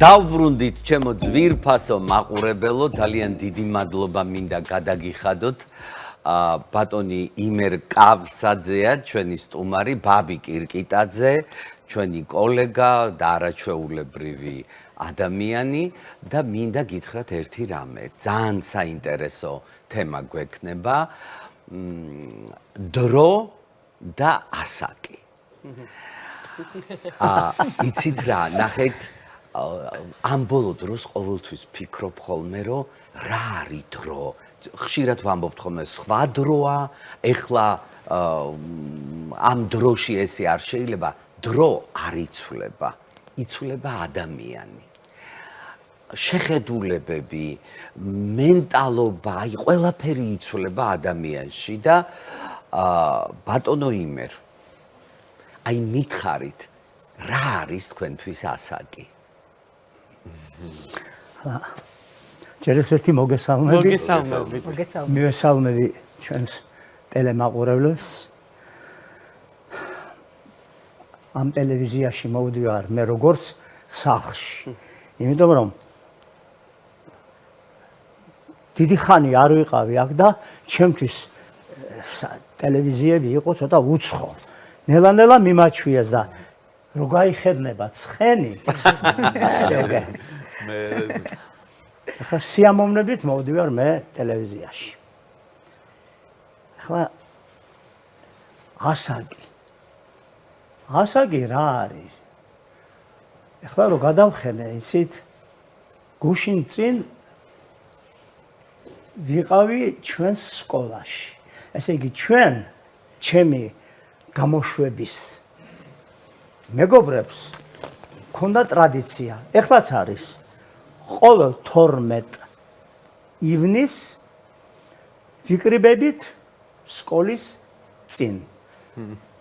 დავბრუნდით ჩემო ძვირფასო მაყურებელო, ძალიან დიდი მადლობა მინდა გადაგიხადოთ. ბატონი იმერ კავსაძეა, ჩვენი სტუმარი, ბაბი კირკიტაძე, ჩვენი კოლეგა და არაჩვეულებრივი ადამიანი და მინდა გითხრათ ერთი რამე. ძალიან საინტერესო თემა გვექნება. დრო და ასაკი. იცით რა, ნახეთ ამ ბოლო დროს ყოველთვის ფიქრობ ხოლმე, რომ რა არის დრო. ხშირად ვამბობთ ხოლმე სხვა დროა, ეხლა ამ დროში ესე არ შეიძლება, დრო არ იცვლება, იცვლება ადამიანი. შეხედულებები, მენტალობა, აი ყველაფერი იცვლება ადამიანში და ბატონო იმერ, აი მითხარით, რა არის თქვენთვის ასაკი? ჯერესეთი მოგესალმები. მივესალმები ჩვენს ტელემაყურებლებს. ამ ტელევიზიაში მოვდივარ მე როგორც სახლში. იმიტომ რომ დიდი ხანი არ ვიყავი აქ და ჩემთვის ტელევიზიები იყო ცოტა უცხო. ნელა-ნელა მიმაჩვიეს და რო გაიხედნება ცხენი. ახლა სიამოვნებით მოვდივარ მე ტელევიზიაში. ახლა ასაკი რა არის? ახლა რო გადავხენე, იცით, გუშინ წინ ვიყავი ჩვენს სკოლაში. ესე იგი ჩემი გამოშვების მეგობრებს ქონდა ტრადიცია. ეხლაც არის ყოველ 12 ივნის ვიკრიბებით სკოლის წინ.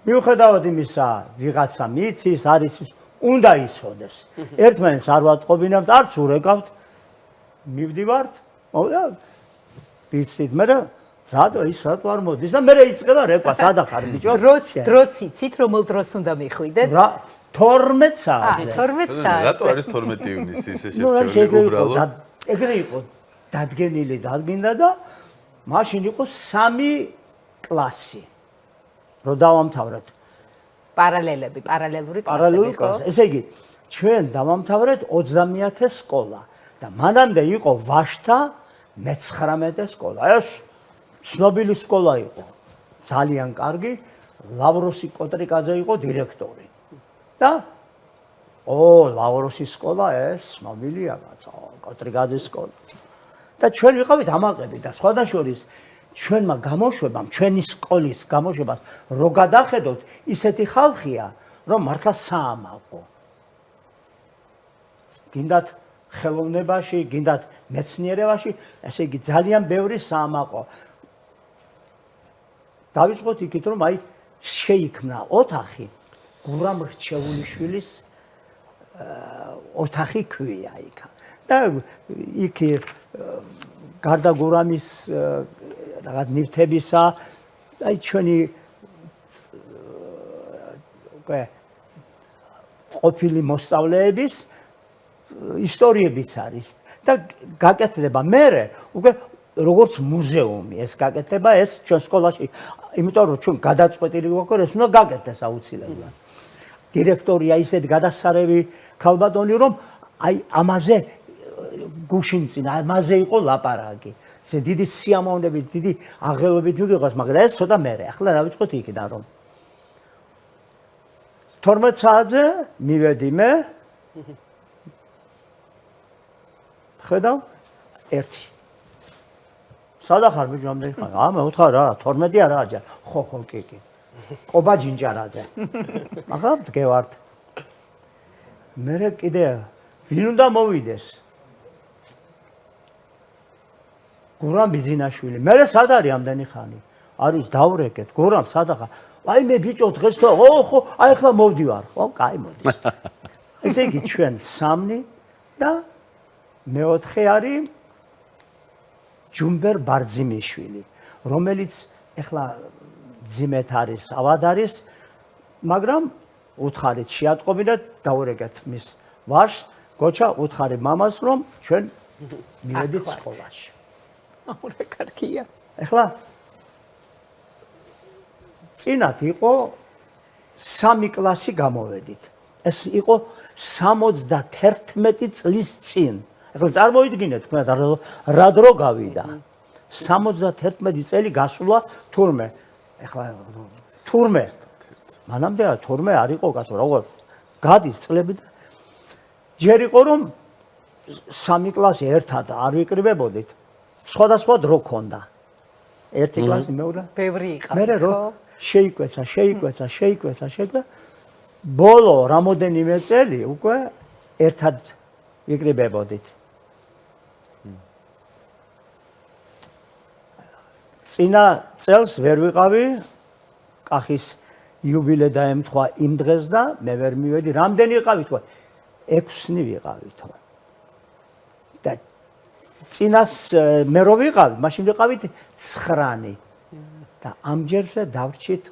მიუხედავად იმისა, ვიღაცა მიცის, არის უნდა იცოდეს. ერთმანეთს არ ვატყობინებთ, არც ურეკავთ. მივდივართ, ვიცით, მე რატო არ მოდის და მე იწყება რეკვა, სადახარ ბიჭო? დროც იცით, რომელ დროს უნდა მიხვიდეთ? 12 საათზე. 12 საათზე. რატო არის 12 ივნისი ისე შევჩერდები უბრალოდ? ეგრე იყო დადგენილი დადგინდა და მაშინ იყო 3 კლასი. რო დავამთავრეთ. პარალელური კლასები ხო? ესე იგი, ჩვენ დავამთავრეთ 30-ათე სკოლა და მანამდე იყო ვაშთა 19-ე სკოლა. ეს ცნობილი სკოლა იყო. ძალიან კარგი. ლავროსი კოტრიკაძე იყო დირექტორი. და ლავროსის სკოლა ეს ცნობილია, კოტრიკაძის სკოლა. და ჩვენ ვიყავით ამაყები და სხვადასხვის ჩვენმა გამოშვებამ, ჩვენი სკოლის გამოშვებას რო გადახედოთ, ისეთი ხალხია, რომ მართლა საამაყო. გინდათ ხელოვნებაში, გინდათ მეცნიერებაში, ესე იგი ძალიან ბევრი საამაყო. დავიწყოთ იქით, რომ აი შეიქმნა ოთახი, გურამ რჩეულიშვილის ოთახი ქვია იქ. და იქ გარდა გურამის რაღაც ნივთებისა, აი ჩვენი ყოფილი მოსწავლეების ისტორიებიც არის და გაკეთდება მერე უკვე როგორც მუზეუმი ეს გაკეთება ეს ჩვენ სკოლაში, იმიტომ რომ ჩვენ გადაწყვეტილი გვაქვს, ეს უნდა გაკეთდეს აუცილებლად. დირექტორია ისეთ გადასარევი ქალბატონი, რომ აი ამაზე გუშინ წინ ამაზე იყო ლაპარაკი. ესე დიდი სიამოვნებით, დიდი აღელვებით მიგიღოს, მაგრამ ეს ცოტა მერე. ახლა დავიწყოთ იქიდან, რომ 12 საათზე მივედი მე. ხედავ 1. სადახარ ბიჭო ამდენი ხარ? მე უთხარ რა, 12 არა აჯა. ხო, კი. ყობა ჯინჯარაძე. ახლა დგევართ. მე კიდე ვინ უნდა მოვიდეს? გურამ ბიზინაშვილი. მე სად არის ამდენი ხანი? არის დავრეკეთ. გურამ სადახარ? აი მე ბიჭო დღეს თო, ხო, აი ახლა მოვდივარ. ხო, კაი მოდის. ესე იგი ჩვენ 3 და მეოთხე არის ჯუმბერ ბარძიმიშვილი, რომელიც ეხლა ძიმეთ არის, ავად არის, მაგრამ უთხარით შეატყობი და დაურეკეთ მის ვაშს გოჩა უთხარი მამას რომ ჩვენ მივედით სკოლაში. რა კარგია. ეხლა წინათ იყო 3 კლასი გამოვედით. ეს იყო 71 წლის წინ. ეხლა წარმოიდგინეთ თქვენ რა დრო გავიდა. 71 წელი გასულა თურმე. ეხლა თურმე. მანამდე თურმე არ იყო კაცო, როგორ გადის წლები და ჯერ იყო რომ 3 კლასი ერთად არ ვიკრიბებოდით. სხვადასხვა დრო ქონდა. ერთი კლასი მეორე. ბევრი იყავით, მე რო ხო? შეიკვეცა. ბოლო რამოდენიმე წელი უკვე ერთად ვიკრიბებოდით. წინა წელს ვერ ვიყავი, კახის იუბილე დაემთხვა იმ დღეს და მე ვერ მივედი. რამდენი ვიყავით თქვა? 6 ვიყავით. და წინას მე რო ვიყავი, მაშინ ვიყავით 9 და ამჯერზე დავრჩით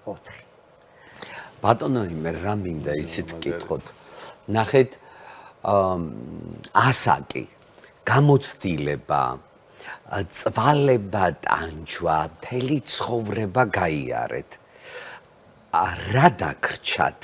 4. ბატონო, მე რა მინდა იცით ვკითხოთ. ნახეთ, ასაკი, გამოცდილება, წვალება ტანჯვა, მთელი ცხოვრება გაიარეთ. რა დაგრჩათ?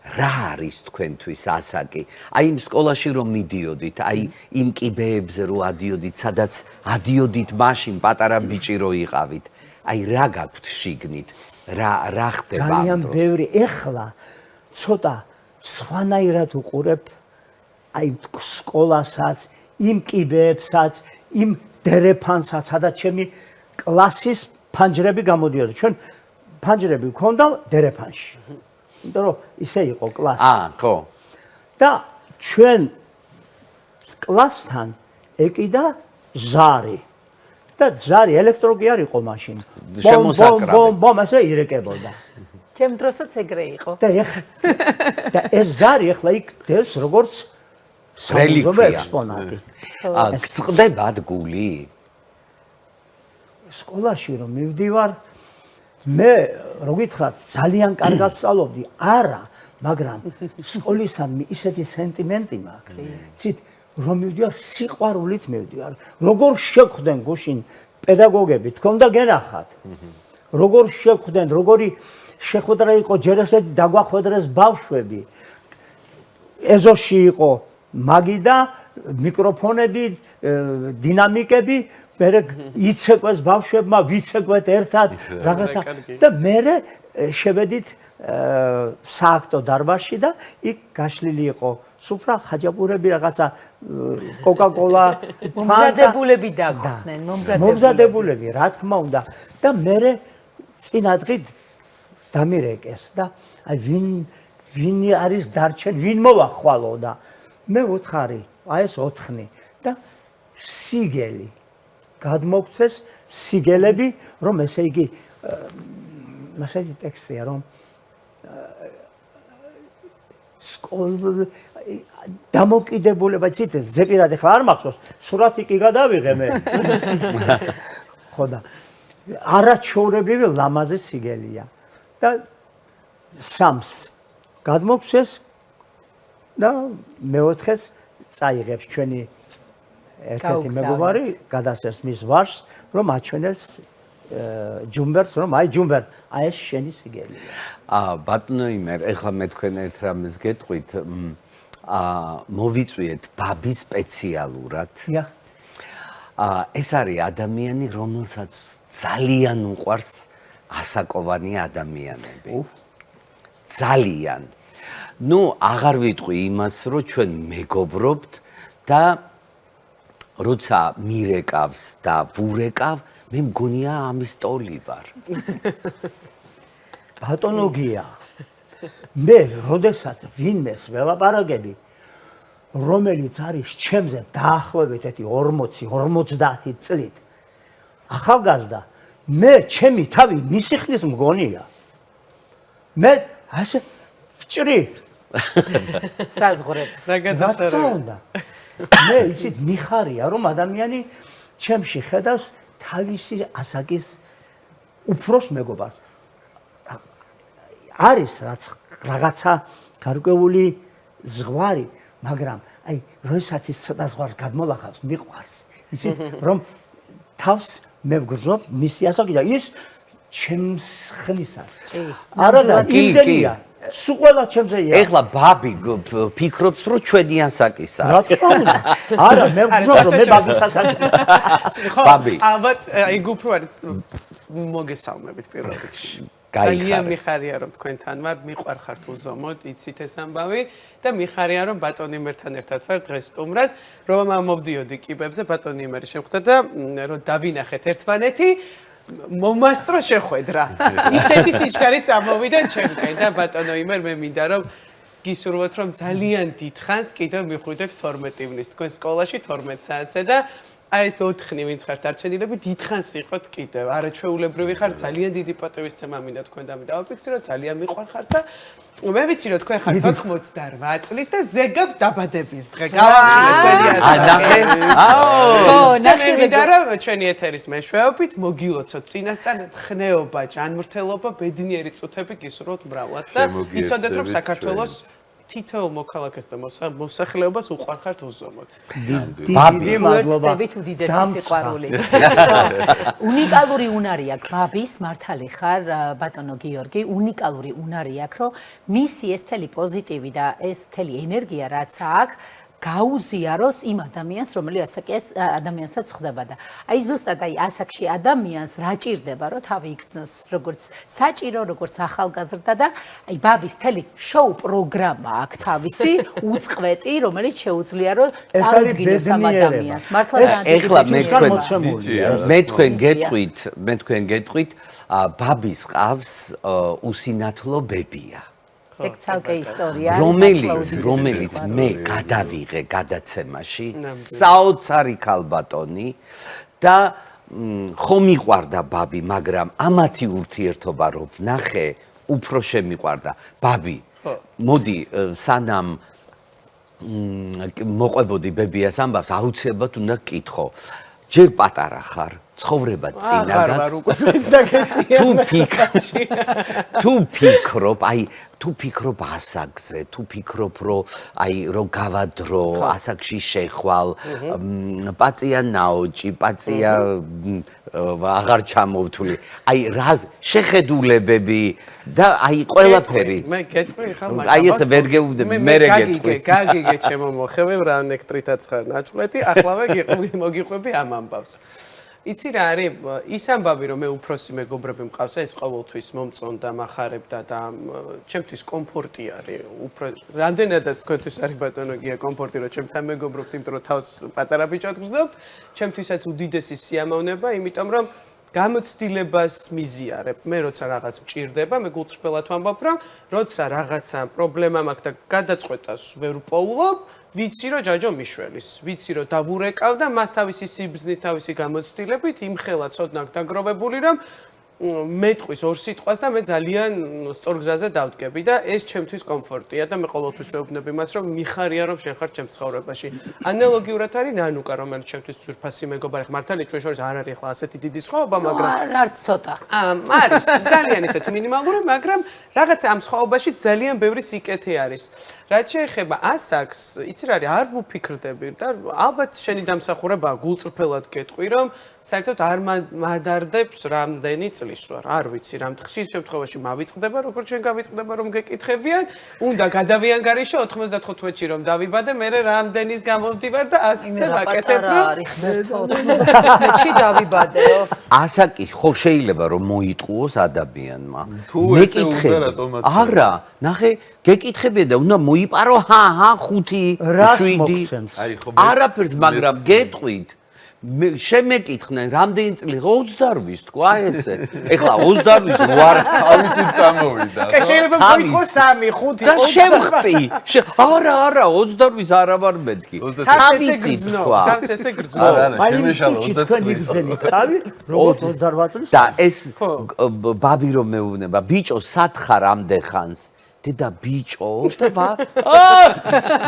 რა არის თქვენთვის ასაკი? აი იმ სკოლაში რომ მიდიოდით, აი იმ კიბეებზე რომ ადიოდით, სადაც ადიოდით მაშინ პატარა ბიჭი რო იყავით. აი რა გაქვთ შიგნით? რა ხდება? ძალიან ბევრი. ეხლა ცოტა სხვანაირად უყურებ აი სკოლასაც, იმ კიბეებსაც, იმ დერეფანსაც, სადაც ჩემი კლასის ფანჯრები გამოდიოდა. ჩვენ ფანჯრები გვქონდა დერეფანში. იმიტომ რომ ისე იყო კლასი. ხო. და ჩვენ კლასთან ეკიდა ზარი. და ზარი ელექტროგი არ იყო მაშინ. ბომ ასე ირეკებოდა. ჩემ დროსაც ეგრე იყო. და ეს ზარი ახლა იქ დევს როგორც რელიქვია ექსპონატი. გწყდებათ გული? სკოლაში რომ მივდივარ, მე რო გითხრათ ძალიან კარგად სწავლობდი, არა, მაგრამ სკოლისადმი ისეთი სენტიმენტი მაქვს. ცით რომ მივდივარ სიყვარულით მივდივარ. როგორ შეგხვდნენ გუშინ პედაგოგები, თქვენ და გენახათ. როგორ შეგხვდნენ, როგორი შეხვედრა იყო, ჯერ ესეთი დაგვახვედრეს ბავშვები. ეზოში იყო მაგი და მიკროფონები, დინამიკები, მერე იცეკვეს ბავშვებმა, ვიცეკვეთ ერთად რაღაცა და მერე შევედით სააქტო დარბაზში და იქ გაშლილი იყო სუფრა, ხაჯაპურები, რაღაცა კოკა-კოლა, მომზადებულები დაგხვდნენ, მომზადებულები, რა თქმა უნდა. და მერე წინა დღით დამირეკეს და აი ვინ არის დარჩენ, ვინ მოვახვალო და მე ვუთხარი, აი ეს 4 და სიგელი გადმოგცეს სიგელები, რომ ესე იგი მასეთი ტექსტია, რომ დამოკიდებულება, ცით ზეპირად ახლა არ მახსოვს, სურათი კი გადავიღე მე. ხო და არაჩვეულებრივი ლამაზი სიგელია. და 3-ს გადმოგცეს და მე-4-ს წაიღებს ჩვენი ერთ-ერთი მეგობარი, გადასცეს მის ვაჟს, რომ აჩვენებს ჯუმბერს, რომ აი ჯუმბერ, აი ეს შენი სიგელია. ბატონო იმერ, ეხლა მე თქვენ ერთ რამეს გეტყვით, მოვიწვიეთ ბაბი სპეციალურად. დიახ. ეს არის ადამიანი, რომელსაც ძალიან უყვარს ასაკოვანი ადამიანები. ძალიან. ნუ აღარ ვიტყვი იმას, რომ ჩვენ მეგობრობთ და როცა მირეკავს და ვურეკავ, მე მგონია ამის ტოლი ვარ. ბატონო გია. მე როდესაც ვინმეს ველაპარაკები, რომელიც არის ჩემზე დაახლოებით 40-50 წლით ახალგაზრდა, მე ჩემი თავი მისი ხნის მგონია. მე ასე ვჭრი საზღვრებს. რა მე იცით მიხარია, რომ ადამიანი ჩემში ხედავს თავისი ასაკის უფროს მეგობარს. არის რაღაცა გარკვეული ზღვარი, მაგრამ აი როდესაც ის ცოტა ზღვარს გადმოლახავს, მიყვარს. იცით, რომ თავს მე ვგრძნობ მისი ასაკი და ის ჩემს ხნისას. არა და იმდენია. სულ ყველა ჩემზე ია. ეხლა ბაბი ფიქრობს, რომ ჩვენი ასაკისა. რა თქმა უნდა. არა, მე ვგრძნობ, რომ მე ბაბის ასაკი. ბაბი. ალბათ ეგ უფრო არის მოგესალმებით პირველ რიგში. ძალიან მიხარია რომ თქვენთან ვარ, მიყვარხართ უზომოდ, იცით ეს ამბავი და მიხარია რომ ბატონი იმერთან ერთად ვარ დღეს სტუმრად, რომ მოვდიოდი კიბებზე ბატონი იმერი შეხვდა და რომ დავინახეთ ერთმანეთი, მომასტრო შეხვედრა. ისეთი სიჩქარე წამოვიდა ჩემკენ და ბატონო იმერ მე მინდა რომ გისურვოთ რომ ძალიან დიდხანს კიდევ მიხვიდეთ 12 ივნის თქვენ სკოლაში 12 საათზე და აი ეს 4-ნი ვინც ხართ არჩენილები დიდხანს იყოთ კიდევ. არაჩვეულებრივი ხართ, ძალიან დიდი პატივისცემა მინდა თქვენ და მე დავაფიქსირო, ძალიან მიყვარხართ და მე ვიცი რომ თქვენ ხართ 88 წლის და ზეგავ დაბადების დღე. გავამხილეთ თქვენი ნახე. ხო, ნახე მინდა რომ ჩვენი ეთერის მეშვეობით მოგილოცოთ წინასწარ ხნეობა, ჯანმრთელობა, ბედნიერი წუთები გისურვოთ მრავლად და იცოდეთ რომ საქართველოს თითოეულ მოქალაქეს და მოსახლეობას უყვარხართ უზომოდ. დიდი მადლობა. ვერცდებით უდიდესი სიყვარული. უნიკალური უნარი აქვს ბაბის, მართალი ხარ ბატონო გიორგი, უნიკალური უნარი აქვს, რომ მისი ეს თელი პოზიტივი და ეს თელი ენერგია რაც აქვს გაუზიაროს იმ ადამიანს, რომელიც ადამიანსაც ხვდება და აი ზუსტად აი ასაკში ადამიანს რა ჭირდება, რომ თავი იგრძნოს, როგორც საჭირო, როგორც ახალგაზრდა და აი ბაბის თელი შოუ პროგრამა აქვს თავისი უწყვეტი, რომელიც შეუძლია რომ წარუდგინოს ამ ადამიანს. მართლა ეხლა მე თქვენ გეტყვით, ბაბის ყავს უსინათლო ბებია. ეგ ცალკე ისტორია. რომელიც მე გადავიღე გადაცემაში საოცარი ქალბატონი და ხომ მიყვარდა ბაბი, მაგრამ ამათი ურთიერთობა რომ ვნახე, უფრო შემიყვარდა. ბაბი, მოდი სანამ მოყვებოდი ბებიას ამბავს, აუცილებლად უნდა გკითხო. ჯერ პატარა ხარ, ცხოვრება წინა თუ ფიქრობ ასაკზე, თუ ფიქრობ რომ აი რომ გავადრო, ასაკში შეხვალ, პაწია ნაოჭი, პაწია აღარ ჩამოვთვლი. აი რა შეხედულებები და აი ყველაფერი. მე გეტყვი ხა მაგრამ აი ეს ვერ გეუბნები, მე გეტყვი. გაგიგე ჩემო მოხევე რა ნექტრითაც ხარ ნაჭვლეთი, ახლავე მოგიყვები ამ ამბავს. იცი რა არის ის ამბავი რომ მე უფროსი მეგობრები მყავს ეს ყოველთვის მომწონდა מחარებდა და ჩემთვის კომფორტი არის უფრო რამდენადაც თქვენთვის არის ბატონო გია კომფორტი რომ ჩემთან მეგობრობთ იმიტომ რომ თავს პატარა ბიჭად გრძნობთ ჩემთვისაც უდიდესი სიამოვნება იმიტომ რომ გამოცდილებას მიზიარებ მე როცა რაღაც მჭირდება მე გულწრფელად ვამბობ რომ როცა რაღაცა პრობლემა მაქვს და გადაწყვეტას ვერ პოულობ ვიცი რომ ჯაჯო მიშველის, ვიცი რომ დავურეკავ და მას თავისი სიბრძნით, თავისი გამოცდილებით იმხელა ცოდნა დაგროვებული რომ მეტყვის ორ სიტყვას და მე ძალიან სწორ გზაზე დავდგები და ეს ჩემთვის კომფორტია და მე ყოველთვის ვეუბნები მას რომ მიხარია რომ შენ ხარ ჩემს ცხოვრებაში. ანალოგიურად არის ნანუკა რომელიც ჩემთვის ძვირფასი მეგობარი ხარ მართალი ჩვენ შორის არ არის ახლა ასეთი დიდი სხვაობა მაგრამ არც ცოტა. არის ძალიან ისეთი მინიმალური მაგრამ რაღაცა ამ სხვაობაში ძალიან ბევრი სიკეთე არის. რაც შეეხება ასაკს, იცი რა არის არ ვუფიქრდები და ალბათ შენი დამსახურება გულწრფელად გეტყვი რომ საერთოდ არ მადარდებს რამდენი წლის ვარ. არ ვიცი რამ ხშირ შემთხვევაში მავიწყდება, როგორც შენ გავიწყდება რომ გეკითხებიან, უნდა გადავიანგარიშო 95-ში რომ დავიბადე, მე რამდენის გამომდივარ და ასე ვაკეთებ რომ არის ღმერთო 95-ში დავიბადეო. ასაკი ხო შეიძლება რომ მოიტყუოს ადამიანმა. თუ ესე უნდა რატომაც არა, ნახე, გეკითხებია და უნდა მოიპარო 5, 7. აი ხო არაფერს, მაგრამ გეტყვით შემეკითხნენ რამდენი წელი 28 თქვა ესე ეხლა 28 ვარ თავისი წამოვიდა შეიძლება მოიყო 3 5 და შემხტი არა 28 არა ვარ მეთქი თავისი თქვა თავს ესე გრძნო არა შემეშალა 30 წელი თავი როგორც 28 წლის და ეს ბაბი რომ მეუბნება ბიჭო სად ხარ ამდენ ხანს დედა ბიჭო და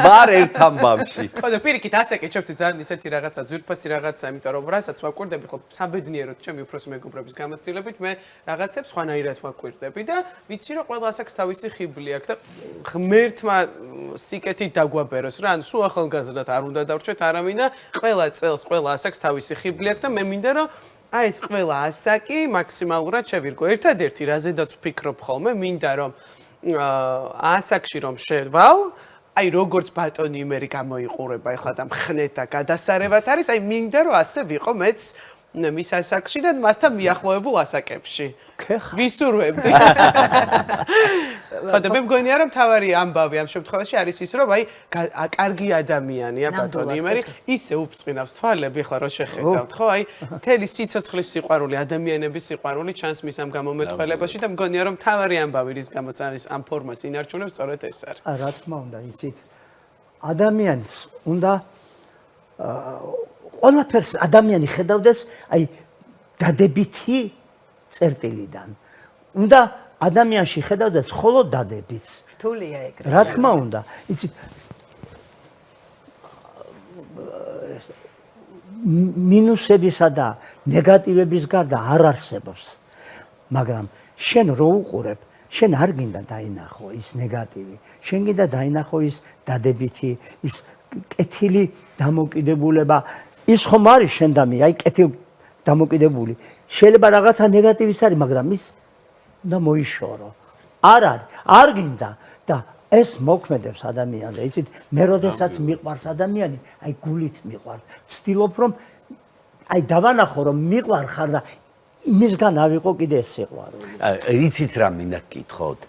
ვარ ერთ ამბავში. ხო და პირიქით ასაკი ჩემთვის ძალიან ისეთი რაღაცა ძვირფასი რაღაცა, იმიტომ რომ რასაც ვაკვირდები ხო საბედნიეროდ ჩემი უფროსი მეგობრების გამოცდილებით მე რაღაცებს სხვანაირად ვაკვირდები და ვიცი რომ ყველა ასაკს თავისი ხიბლი აქვს და ღმერთმა სიკეთით დაგვაბეროს რა, ანუ სულ ახალგაზრდად არ უნდა დავრჩეთ არავინა, ყველა წელს ყველა ასაკს თავისი ხიბლი აქვს და მე მინდა რომ აი ეს ყველა ასაკი მაქსიმალურად შევირგო. ერთადერთი რაზედაც ვფიქრობ ხოლმე, მინდა რომ ასაკში რომ შევალ, აი როგორც ბატონი იმერი გამოიყურება ახლა და მხნეთ და გადასარევად არის, აი მინდა რომ ასე ვიყო მეც მის ასაკში და მასთან მიახლოებულ ასაკებში. ვისურვებდი. ხო და მე მგონია რომ თავარი ამბავი ამ შემთხვევაში არის ის რომ აი კარგი ადამიანია ბატონი იმერი, ისე უფწყინავს თვალები ხო რო შეხედავთ, ხო? აი მთელი სიცოცხლის სიყვარული, ადამიანების სიყვარული ჩანს მის ამ გამომეტყველებაში და მგონია რომ თავარი ამბავი რის გამოც არის ამ ფორმას ინარჩუნებს სწორედ ეს არის. რა თქმა უნდა, იცით. ადამიანს უნდა ყველაფერს ადამიანი ხედავდეს აი დადებითი წერტილიდან. უნდა ადამიანში ხედავდეს მხოლოდ დადებითს. რთულია ეგ. რა თქმა უნდა, იცით მინუსებისა და ნეგატივების გარდა არ არსებობს. მაგრამ შენ რო უყურებ, შენ არ გინდა დაინახო ის ნეგატივი. შენ გინდა დაინახო ის დადებითი, ის კეთილი დამოკიდებულება. ის ხომ არის შენ და მე, აი კეთილ დამოკიდებული. შეიძლება რაღაცა ნეგატივის არის, მაგრამ ის უნდა მოიშორო. არ გინდა და ეს მოქმედებს ადამიანზე. იცით, მე როდესაც მიყვარს ადამიანი, აი გულით მიყვარს. ვცდილობ რომ აი დავანახო რომ მიყვარ ხარ და იმისგან ავიღო კიდე ეს სიყვარული. იცით რა მინდა გკითხოთ?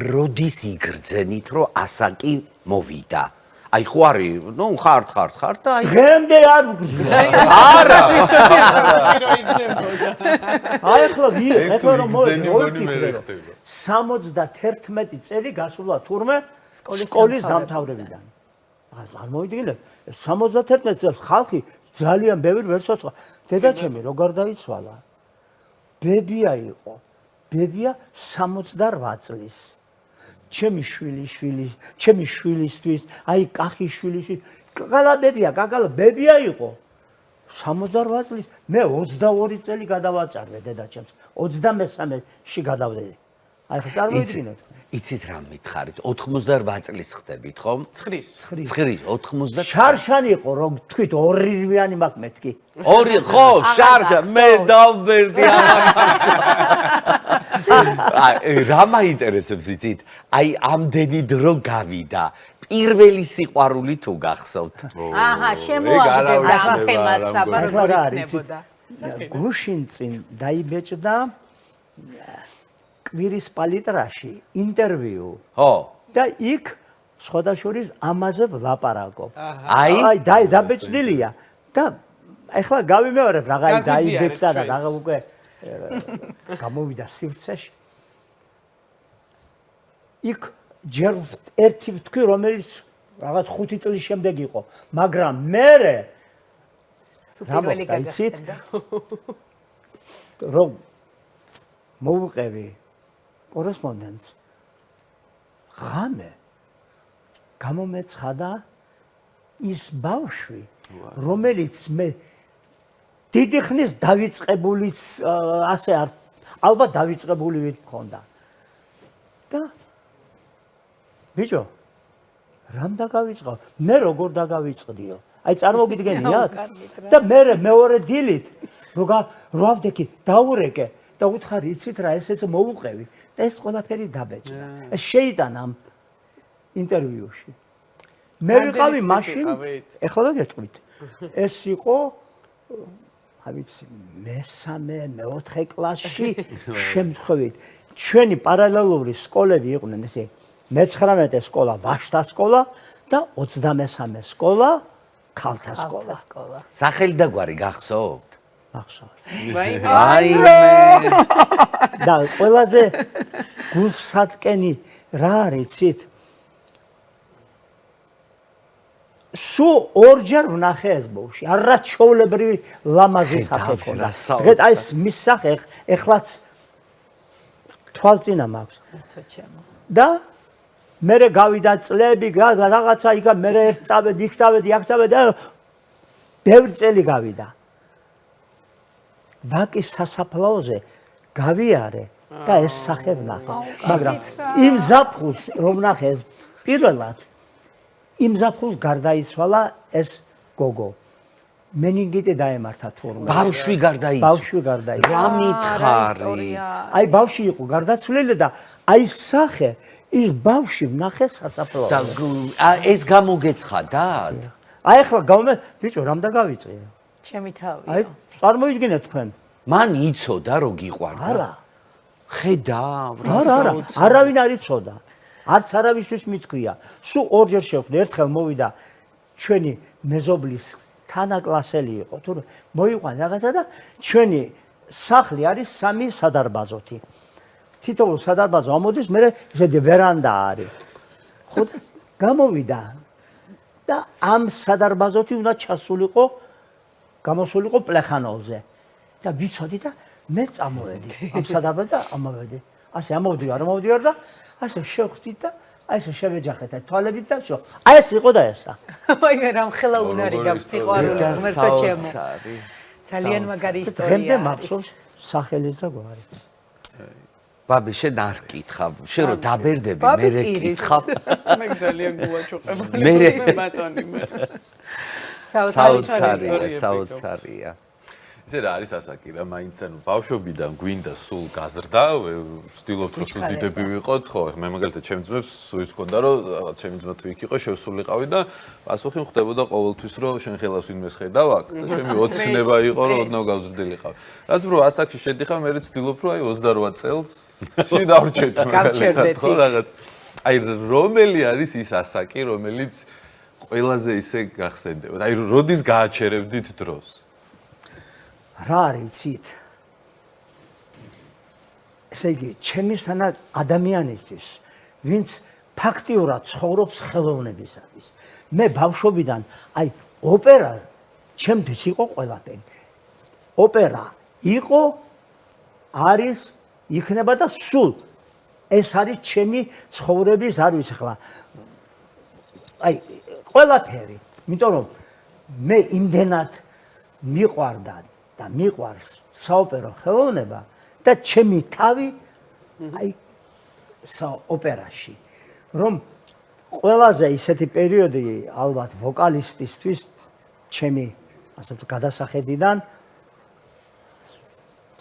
როდის იგრძენით რომ ასაკი მოვიდა? აი ხო არის, ნუ ხარ და აი დღემდე არ ვგრძნო. არა აი ახლა რომ მოიწევ 71 წელი გასულა თურმე სკოლის დამთავრებიდან. არ მოიდგინეთ 71 წელს ხალხი ძალიან ბევრი ვერ ცოცხლა. დედაჩემი როგორ დაიცვალა? ბებია იყო. ბებია 68 წლის. ჩემი შვილისთვის, აი კახის შვილისთვის, კაკალა ბებია იყო. 68 წლის, მე 22 წელი გადავაწარვე დედაჩემს. 23-ში გადავდედი. აი ხო წარმოიდგინეთ. იცით რა მითხარით? 88 წლის ხდებით, ხო? ცხრის 90. შარშანი იყო, რომ თქვით ორივიანი მაქვს მეთქი. ორი ხო, შარშა, მე დავბერდი რა მაინტერესებს იცით? აი ამდენი დრო გავიდა. პირველი სიყვარული თუ გახსოვთ? აჰა, შემოაგდებდა ამ თემას საბარბარი იქნებოდა. გუშინ წინ დაიბეჭდა კვირის პალიტრაში ინტერვიუ. ხო. და იქ სხვადასხვა ამაზე ვლაპარაკობ. აი დაბეჭდილია და ეხლა გავიმეორებ რაღა დაიბეჭდა და რაღა უკვე გამოვიდა სივრცეში. იქ ჯერ ერთი ვთქვი, რომელიც რაღაც 5 წლის შემდეგ იყო, მაგრამ მერე სუპერველი გაგახსენდა. რომ მოუყევი კორესპონდენტს ღამე გამომეცხადა ის ბავშვი, რომელიც მე დიდი ხნის დავიწყებულიც ასე ალბათ დავიწყებული ვით მქონდა. და ბიჭო, რამ დაგავიწყო? მე როგორ დაგავიწყდიო? აი წარმოგიდგენიათ? და მე მეორე დილით რო ავდექი, დაურეკე და უთხარი, იცით რა, ესეც მოუყევი და ეს ყველაფერი დაბეჭდა. ეს შეიტანა ამ ინტერვიუში. მე ვიყავი მაშინ, ეხლა ვაგეტყვით. ეს იყო არ ვიცი, მე-4 კლასში შემთხვევით. ჩვენი პარალელური სკოლები იყვნენ ესე, მე-19 სკოლა ვაშთა სკოლა და 23 სკოლა ქალთა სკოლა. სახელი და გვარი გახსოვთ? მახსოვს. და ყველაზე გულსატკენი რა არის, იცით? სულ ორჯერ ვნახე ეს ბავშვი, არაჩვეულებრივი ლამაზი სახე ქონდა. დღეს აი მის სახე ეხლაც თვალწინა მაქვს. და მერე გავიდა წლები, რაღაცა იქა მერე ერთ წავედი, იქ წავედი, აქ წავედი, ბევრი წელი გავიდა. ვაკის სასაფლაოზე გავიარე და ეს სახე ვნახე. მაგრამ იმ ზაფხულს რომ ვნახე ეს პირველად იმ ზაფხულს გარდაიცვალა ეს გოგო. მენინგიტი დაემართა თურმე. ბავშვი გარდაიცვალა. ბავშვი გარდაიცვალა. რა მითხარი? აი ბავშვი იყო გარდაცვლილი და აი სახე ის ბავშვი ვნახე სასაფლაოზე. და ეს გამოგეცხადათ? აი ახლა გავმე, ბიჭო, რამ დაგავიწყე? ჩემი თავი. აი წარმოიდგინეთ თქვენ. მან იცოდა რომ გიყვარდა? არა. ხედავ, არა, არავინ არ იცოდა. არც არავისთვის მithქვია. სულ ორჯერ შევხვდი, ერთხელ მოვიდა ჩვენი მეზობლის თანაკლასელი იყო, თუ მოიყვან რაღაცა და ჩვენი სახლი არის 3 სადარბაზოთი. თითოეულ სადარბაზო ამოდის, მე ესეთი ვერანდა არის. ხო, გამოვიდა და ამ სადარბაზოთი უნდა ჩასულიყო, გამოსულიყო პლეხანოვზე. და ვიცოდი და მე წამოვედი ამ სადარბაზო და ამოვედი. ასე ამოვდივარ და ასე შევხვდით და აი ესე შევეჯახეთ აი თვალებით და შო. აი ეს იყო და ესა. აი მე რამ ხელა უნარი გაქვს სიყვარულის ღმერთო ჩემო. ძალიან მაგარი ისტორია. დღემდე მახსოვს სახელის და გვარიც. ბაბი შენ არ კითხავ, შენ რო დაბერდები მე კითხავ. მე ძალიან გუაჩუყებული მე ბატონი მერს. საოცარია. ისე რა არის ასაკი რა, მაინც ანუ ბავშვობიდან გვინდა სულ გაზრდა, ვცდილობთ რომ სულ დიდები ვიყოთ, ხო, მე მაგალითად ჩემს ძმებს სულ ის გქონდა რომ ჩემი ძმა თუ იქ იყო, შევსულიყავი და პასუხი ხდებოდა ყოველთვის რომ შენ ხელას ვინმეს ხედავ აქ და ჩემი ოცნება იყო რომ ოდნავ გავზრდილიყავ. რაც რო ასაკში შედიხარ, მე ვცდილობ რომ აი 28 წელსში დავრჩეთ მაგალითად, ხო რაღაც. აი რომელი არის ის ასაკი, რომელიც ყველაზე ისე გახსენდებოდა? აი როდის გააჩერებდით დროს? რა არის იცით? ესე იგი, ჩემისთანა ადამიანისთვის, ვინც ფაქტიურად ცხოვრობს ხელოვნებისათვის. მე ბავშვობიდან აი ოპერა ჩემთვის იყო ყველაფერი. ოპერა იყო, არის, იქნება და სულ ეს არის ჩემი ცხოვრების, არ ვიცი ხლა. აი ყველაფერი, იმიტომ რომ მე იმდენად მიყვარდა და მიყვარს საოპერო ხელოვნება და ჩემი თავი აი ოპერაში რომ ყველაზე ისეთი პერიოდი ალბათ ვოკალისტისთვის ჩემი ასე ვთქვათ გადასახედიდან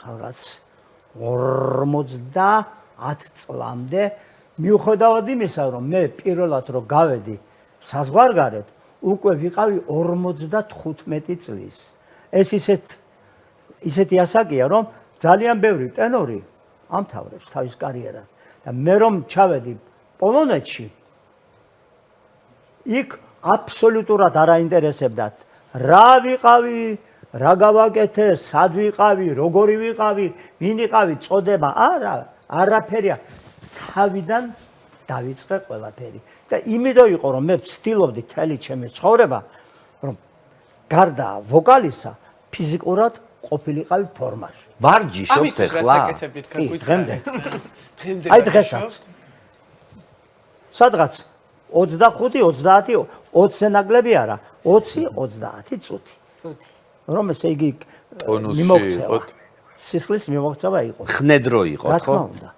რაღაც 50 წლამდე მიუხედავად იმისა რომ მე პირველად რომ გავედი საზღვარგარეთ უკვე ვიყავი 55 წლის ეს ისეთი ასაკია რომ ძალიან ბევრი ტენორი ამთავრებს თავის კარიერას და მე რომ ჩავედი პოლონეთში იქ აბსოლუტურად არ აინტერესებდათ რა ვიყავი რა გავაკეთე სად ვიყავი როგორი ვიყავი ვინ იყავი წოდება არაფერია თავიდან დავიწყე ყველაფერი და იმიტომ იყო რომ მე ვცდილობდი თელი ჩემი ცხოვრება რომ გარდა ვოკალისა ფიზიკურად ყოფილიყავი ფორმაში. ვარჯიშობთ ახლა? დღემდე. აი დღესაც. სადღაც 25, 30, 20-ზე ნაკლები არა, 20-30 წუთი. რომ ესე იგი მიმოქცევა. სისხლის მიმოქცევა იყო. ხნედრო იყო, ხო? რა თქმა უნდა.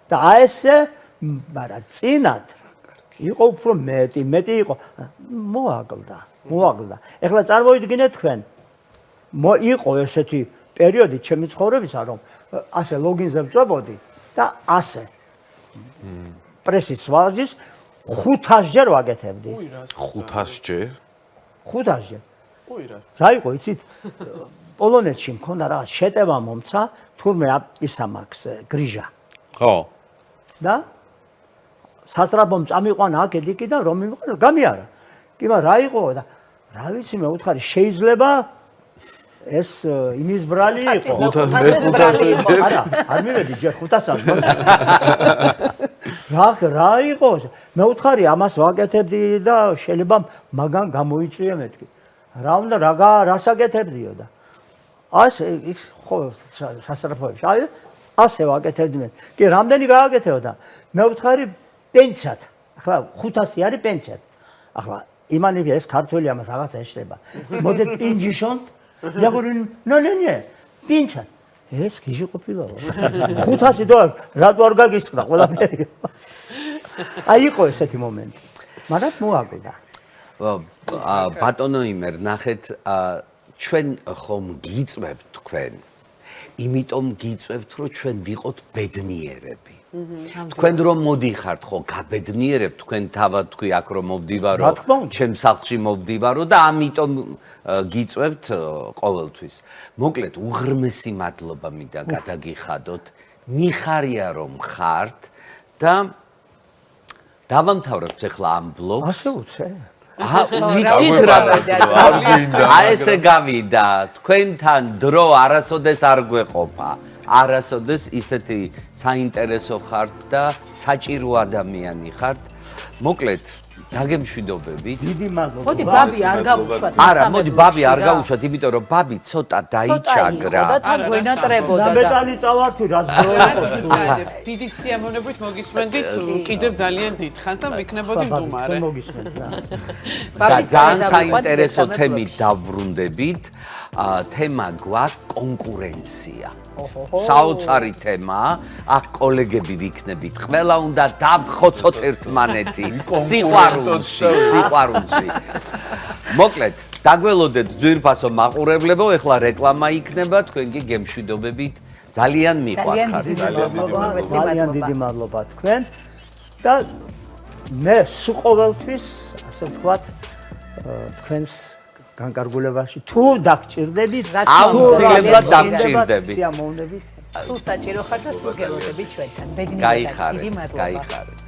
და აი ესე, მაგრამ წინათ იყო უფრო მეტი იყო. მოაკლდა. ეხლა წარმოიდგინეთ თქვენ იყო ესეთი პერიოდი ჩემი ცხოვრებისა, რომ ასე ლოგინზე ვწვებოდი და ასე პრესის ვარჯიშს 500-ჯერ ვაკეთებდი. 500-ჯერ? 500-ჯერ. რა იყო, იცით? პოლონეთში მქონდა რაღაც შეტევა მომცა, თურმე ისა მაქვს გრიჟა. ხო. და სასწრაფომ წამიყვანა აქ-იქ და რომ მიმიყარა, გამიარა. კი, მაგრამ რა იყო და რა ვიცი მე უთხარი შეიძლება ეს იმის ბრალი იყო. 500-ჯერ. არა, არ მივედი ჯერ 500-ს. რა იყო? მე უთხარი ამას ვაკეთებდი და შეიძლება მაგან გამოიწვია მეთქი. რა უნდა რას აკეთებდიო და ასე ხო სასწრაფოებში. აი ასე ვაკეთებდი მე. კი, რამდენი გააკეთეო და მე უთხარი პენსიად ახლა 500 არის პენსია. ახლა იმანებია ეს ქართველი ამას რაღაცა ეშლება. მოდეთ პინჯიშონ. Я говорю, не, პინჩა. ეს გიჟი ყოფილა. 500 დოლარი რატო არ გაგისკრა ყველაფერი. აი იყო ესეთი მომენტი. მაგრამ მოაგდა. ბატონო იმერ, ნახეთ, ჩვენ ხომ გიწვევთ თქვენ. იმიტომ გიწვევთ, რომ ჩვენ ვიყოთ ბედნიერები. თქვენ რომ მოდიხართ ხო, გაბედნიერებთ, თქვენ თავად თქვი აქ რომ მოვდივარო, ჩემ სახლში მოვდივარო და ამიტომ გიწვევთ ყოველთვის. მოკლედ, უღრმესი მადლობა მინდა გადაგიხადოთ. მიხარია რომ ხართ და დავამთავრებთ ახლა ამ ბლოგს. ასე უცე? ვიცით რა ესე გავიდა თქვენთან დრო არასოდეს არ გვეყოფა არასოდეს ისეთი საინტერესო ხართ და საჭირო ადამიანი ხართ მოკლედ დაგემშვიდობებით დიდი მადლობა მოდი ბაბი არ გავუშვათ არა მოდი ბაბი არ გავუშვათ იმიტომ რომ ბაბი ცოტა დაიჭაგრა და თან გვენატრებოდა და მეტალი წავართვი რაც დროებით დიდი სიამოვნებით მოგისმენდით კიდევ ძალიან დიდხანს და მიქნებოდი მდუმარე მოგისმენთ რა და ძალიან საინტერესო თემით დავბრუნდებით თემა გვაქვს კონკურენცია საოცარი თემაა აქ კოლეგები ვიქნებით ყველა უნდა დავხოცოთ ერთმანეთი სიყვარულში მოკლედ დაგველოდეთ ძვირფასო მაყურებლებო ეხლა რეკლამა იქნება თქვენ კი გემშვიდობებით ძალიან მიყვარხართ ძალიან დიდი მადლობა თქვენ და მე სულ ყოველთვის ასე ვთქვათ თქვენს განკარგულებაში თუ დაგჭირდებით აუცილებლად დაგჭირდებით სიამოვნებით სულ საჭირო ხართ და სულ გელოდებით ჩვენთან ბედნიერად დიდი მადლობა გაიხარეთ